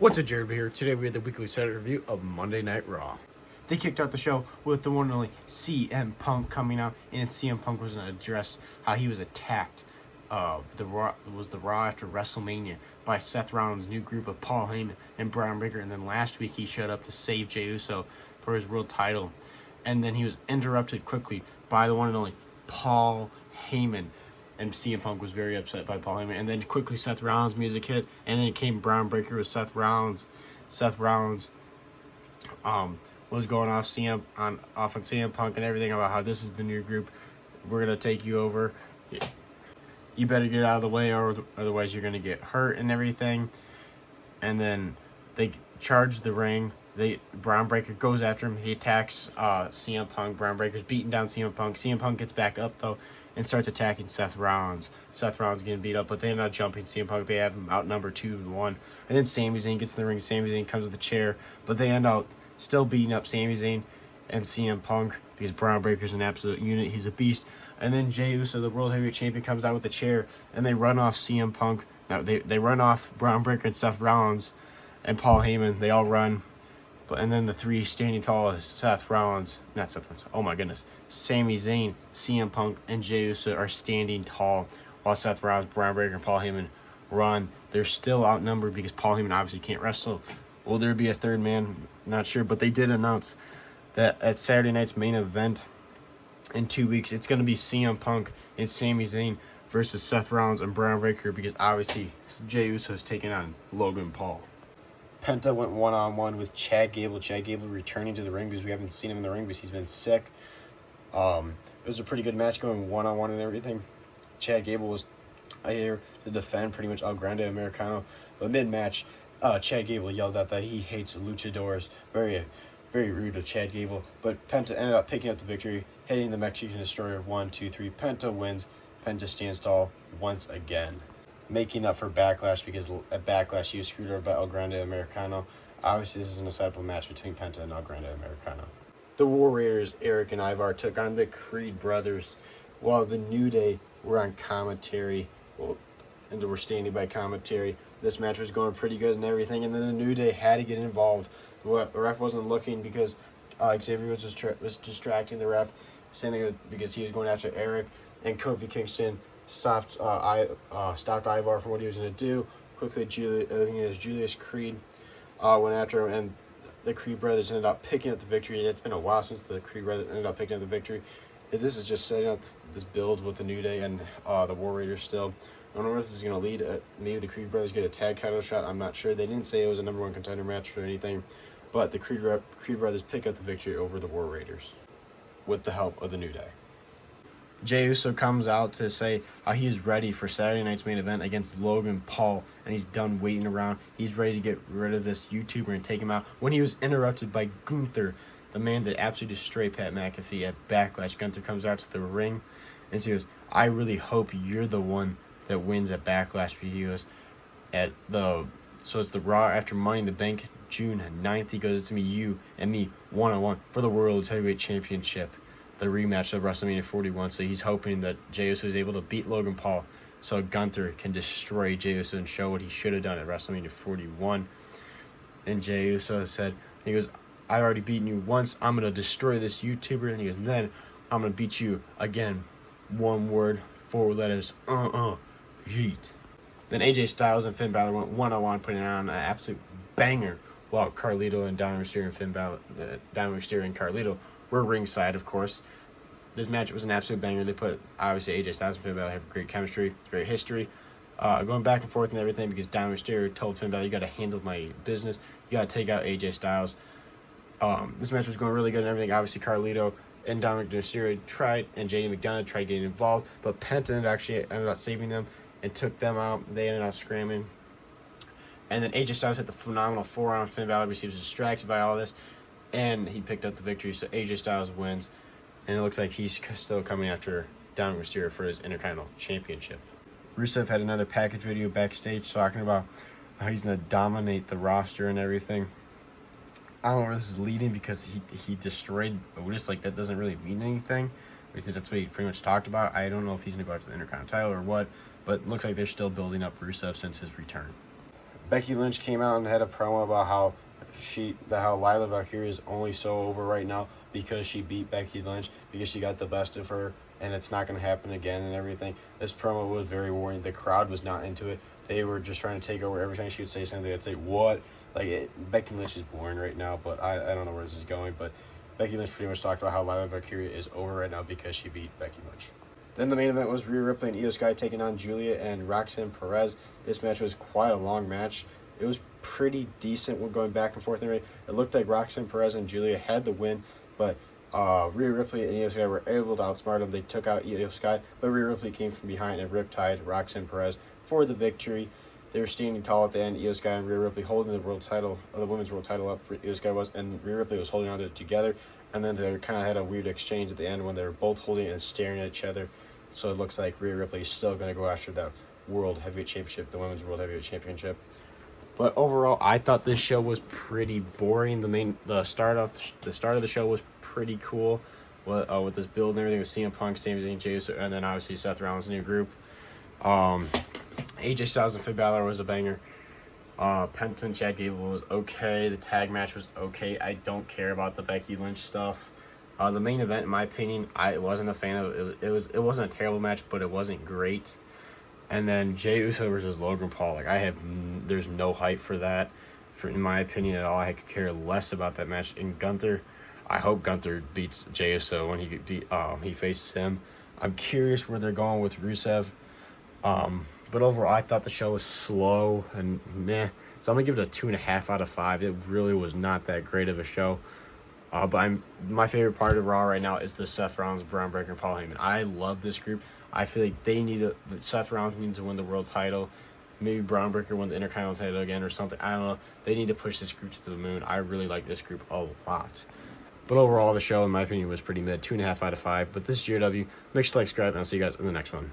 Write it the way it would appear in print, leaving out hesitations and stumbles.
What's up, Jared here? Today we have the weekly set review of Monday Night Raw. They kicked out the show with the one and only CM Punk coming out, and CM Punk was going to address how he was attacked. The Raw after WrestleMania by Seth Rollins' new group of Paul Heyman and Braun Breaker, and then last week he showed up to save Jey Uso for his world title, and then he was interrupted quickly by the one and only Paul Heyman. And CM Punk was very upset by Paul Heyman. And then quickly Seth Rollins' music hit, and then it came Braun Breaker with Seth Rollins. Seth Rollins was going off on CM Punk and everything about how this is the new group. We're gonna take you over. You better get out of the way, or otherwise you're gonna get hurt and everything. And then they charge the ring. Braun Breaker goes after him. He attacks CM Punk. Braun Breaker's beating down CM Punk. CM Punk gets back up though and starts attacking Seth Rollins. Seth Rollins getting beat up, but they end up jumping CM Punk. They have him outnumbered 2-1. And then Sami Zayn gets in the ring. Sami Zayn comes with a chair, but they end up still beating up Sami Zayn and CM Punk because Braun Breaker's an absolute unit. He's a beast. And then Jey Uso, the World Heavyweight Champion, comes out with a chair, and they run off CM Punk. Now they run off Braun Breaker and Seth Rollins and Paul Heyman. They all run. And then the three standing tall is Seth Rollins, not Seth Rollins, oh my goodness, Sami Zayn, CM Punk, and Jey Uso are standing tall while Seth Rollins, Braun Breaker, and Paul Heyman run. They're still outnumbered because Paul Heyman obviously can't wrestle. Will there be a third man? Not sure, but they did announce that at Saturday night's main event in 2 weeks, it's going to be CM Punk and Sami Zayn versus Seth Rollins and Braun Breaker because obviously Jey Uso is taking on Logan Paul. Penta went one-on-one with Chad Gable. Chad Gable returning to the ring because we haven't seen him in the ring because he's been sick. It was a pretty good match going one-on-one and everything. Chad Gable was here to defend pretty much El Grande Americano. But mid-match, Chad Gable yelled out that he hates luchadors. Very, very rude of Chad Gable. But Penta ended up picking up the victory, hitting the Mexican Destroyer 1, 2, 3. Penta wins. Penta stands tall once again, making up for Backlash because at Backlash he was screwed over by El Grande Americano. Obviously, this isn't a setup match between Penta and El Grande Americano. The War Raiders, Eric and Ivar, took on the Creed brothers, while the New Day were on commentary. And they were standing by commentary. This match was going pretty good and everything, and then the New Day had to get involved. The ref wasn't looking because Xavier was distracting the ref, saying that because he was going after Eric, and Kofi Kingston stopped Ivar from what he was going to do. Quickly, I think it was Julius Creed went after him, and the Creed brothers ended up picking up the victory. It's been a while since the Creed brothers ended up picking up the victory. This is just setting up this build with the New Day and the War Raiders still. I don't know where this is going to lead. Maybe the Creed brothers get a tag title shot. I'm not sure. They didn't say it was a number 1 contender match or anything, but the Creed brothers pick up the victory over the War Raiders with the help of the New Day. Jey Uso comes out to say he's ready for Saturday night's main event against Logan Paul, and he's done waiting around. He's ready to get rid of this YouTuber and take him out. When he was interrupted by Gunther, the man that absolutely destroyed Pat McAfee at Backlash, Gunther comes out to the ring and he goes, "I really hope you're the one that wins at Backlash." He goes, so it's the Raw after Money in the Bank, June 9th. He goes, "It's me, you, and me, one-on-one for the World Heavyweight Championship." The rematch of WrestleMania 41, so he's hoping that Jey Uso is able to beat Logan Paul so Gunther can destroy Jey Uso and show what he should have done at WrestleMania 41. And Jey Uso said, he goes, "I already beaten you once, I'm going to destroy this YouTuber," and he goes, "Then I'm going to beat you again. One word, 4 letters, yeet." Then AJ Styles and Finn Balor went one-on-one, putting on an absolute banger, while Carlito and Dominic Mysterio and Carlito were ringside, of course. This match was an absolute banger. They put, obviously, AJ Styles and Finn Balor have great chemistry, great history, going back and forth and everything because Dominic Mysterio told Finn Balor, "You got to handle my business. You got to take out AJ Styles." This match was going really good and everything. Obviously, Carlito and Dominic Mysterio tried, and JD McDonough tried getting involved, but Penta actually ended up saving them and took them out. They ended up scrambling. And then AJ Styles hit the phenomenal forearm. Finn Balor because he was distracted by all this, and he picked up the victory. So AJ Styles wins, and it looks like he's still coming after Dominic Mysterio for his Intercontinental Championship. Rusev had another package video backstage talking about how he's going to dominate the roster and everything. I don't know where this is leading because he destroyed Otis. Like, that doesn't really mean anything. Because that's what he pretty much talked about. I don't know if he's going to go after the Intercontinental title or what, but it looks like they're still building up Rusev since his return. Becky Lynch came out and had a promo about how Lila Valkyria is only so over right now because she beat Becky Lynch, because she got the best of her, and it's not going to happen again and everything. This promo was very warning. The crowd was not into it. They were just trying to take over. Every time she would say something, they'd say, what? Becky Lynch is boring right now, but I don't know where this is going. But Becky Lynch pretty much talked about how Lila Valkyria is over right now because she beat Becky Lynch. Then the main event was Rhea Ripley and Io Sky taking on Julia and Roxanne Perez. This match was quite a long match. It was pretty decent when going back and forth. It looked like Roxanne Perez and Julia had the win, but Rhea Ripley and Io Sky were able to outsmart them. They took out Io Sky, but Rhea Ripley came from behind and riptied Roxanne Perez for the victory. They were standing tall at the end. Io Sky and Rhea Ripley holding the world title, the women's world title up. Io Sky was, and Rhea Ripley was holding on to it together. And then they kind of had a weird exchange at the end when they were both holding it and staring at each other. So it looks like Rhea Ripley is still going to go after that World Heavyweight Championship, the Women's World Heavyweight Championship. But overall, I thought this show was pretty boring. The start of the show was pretty cool, with this build and everything with CM Punk, Sami Zayn, Jey Uso, and then obviously Seth Rollins' new group. AJ Styles and Finn Balor was a banger. Penta and Chad Gable was okay. The tag match was okay. I don't care about the Becky Lynch stuff. The main event, in my opinion, I wasn't a fan of. It wasn't a terrible match, but it wasn't great. And then Jey Uso versus Logan Paul. There's no hype for that, in my opinion, at all. I could care less about that match. And Gunther, I hope Gunther beats Jey Uso when he faces him. I'm curious where they're going with Rusev. But overall, I thought the show was slow and meh. So I'm gonna give it a 2.5 out of 5. It really was not that great of a show. But my favorite part of Raw right now is the Seth Rollins, Braun Breaker, and Paul Heyman. I love this group. I feel like Seth Rollins needs to win the world title. Maybe Braun Breaker win the Intercontinental title again or something. I don't know. They need to push this group to the moon. I really like this group a lot. But overall, the show, in my opinion, was pretty mid. 2.5 out of 5. But this is JW. Make sure to like, subscribe, and I'll see you guys in the next one.